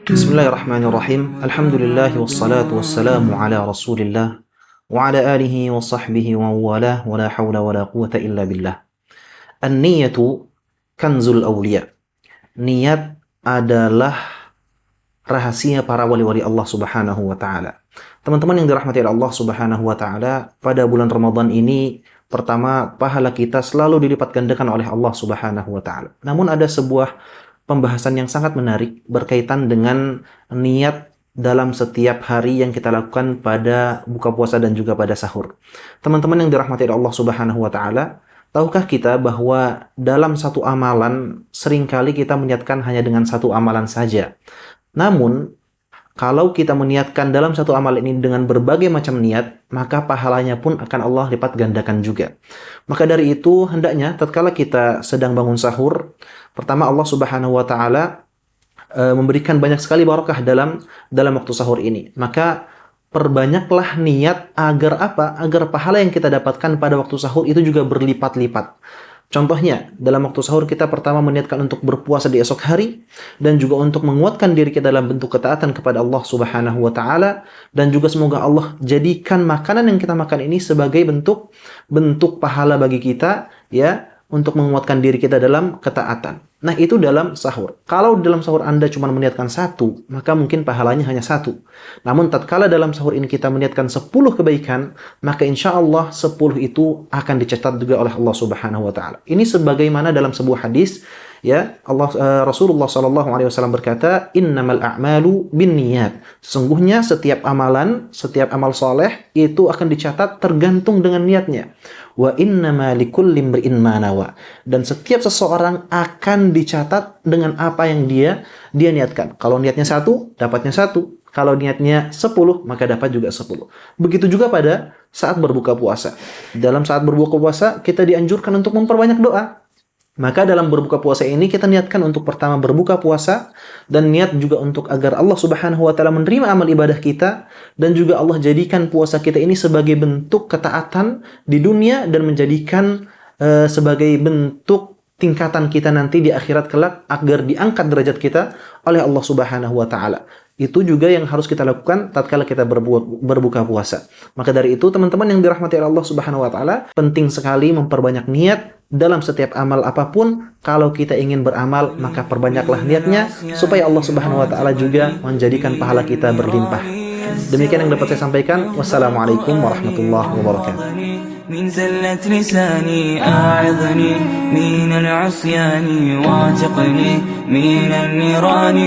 Bismillahirrahmanirrahim. Alhamdulillah wassalatu wassalamu ala Rasulillah wa ala alihi wa sahbihi wa walah wa la hawla wa la quwata illa billah. An-niyatu kanzul awliya. Niat adalah rahasia para wali-wali Allah Subhanahu wa taala. Teman-teman yang dirahmati Allah Subhanahu wa taala, pada bulan Ramadan ini pertama, pahala kita selalu dilipat gandakan oleh Allah Subhanahu wa taala. Namun ada sebuah pembahasan yang sangat menarik berkaitan dengan niat dalam setiap hari yang kita lakukan pada buka puasa dan juga pada sahur. Teman-teman yang dirahmati Allah Subhanahu wa taala, tahukah kita bahwa dalam satu amalan seringkali kita meniatkan hanya dengan satu amalan saja. Namun kalau kita meniatkan dalam satu amal ini dengan berbagai macam niat, maka pahalanya pun akan Allah lipat gandakan juga. Maka dari itu, hendaknya tatkala kita sedang bangun sahur, pertama Allah Subhanahu wa taala memberikan banyak sekali barakah dalam waktu sahur ini. Maka perbanyaklah niat agar apa? Agar pahala yang kita dapatkan pada waktu sahur itu juga berlipat-lipat. Contohnya, dalam waktu sahur kita pertama meniatkan untuk berpuasa di esok hari dan juga untuk menguatkan diri kita dalam bentuk ketaatan kepada Allah Subhanahu wa taala, dan juga semoga Allah jadikan makanan yang kita makan ini sebagai bentuk pahala bagi kita, ya, untuk menguatkan diri kita dalam ketaatan. Nah, itu dalam sahur. Kalau dalam sahur Anda cuma meniatkan satu, maka mungkin pahalanya hanya satu. Namun tatkala dalam sahur ini kita meniatkan 10 kebaikan, maka insya Allah 10 itu akan dicatat juga oleh Allah Subhanahu wa taala. Ini sebagaimana dalam sebuah hadis, ya, Rasulullah SAW berkata, innamal a'malu binniyat. Sesungguhnya setiap amalan, setiap amal soleh itu akan dicatat tergantung dengan niatnya. Wa innama likulli imri'in ma nawa. Dan setiap seseorang akan dicatat dengan apa yang dia niatkan. Kalau niatnya 1, dapatnya 1. Kalau niatnya 10, maka dapat juga 10. Begitu juga pada saat berbuka puasa. Dalam saat berbuka puasa, kita dianjurkan untuk memperbanyak doa. Maka dalam berbuka puasa ini kita niatkan untuk pertama berbuka puasa, dan niat juga untuk agar Allah Subhanahu wa taala menerima amal ibadah kita, dan juga Allah jadikan puasa kita ini sebagai bentuk ketaatan di dunia dan menjadikan sebagai bentuk tingkatan kita nanti di akhirat kelak agar diangkat derajat kita oleh Allah Subhanahu wa taala. Itu juga yang harus kita lakukan tatkala kita berbuka puasa. Maka dari itu, teman-teman yang dirahmati Allah Subhanahu wa taala, penting sekali memperbanyak niat dalam setiap amal apapun. Kalau kita ingin beramal, maka perbanyaklah niatnya supaya Allah Subhanahu wa taala juga menjadikan pahala kita berlimpah. Demikian yang dapat saya sampaikan. Wassalamualaikum warahmatullahi wabarakatuh. من زلة لساني أعظني من العصيان واعتقني من النيران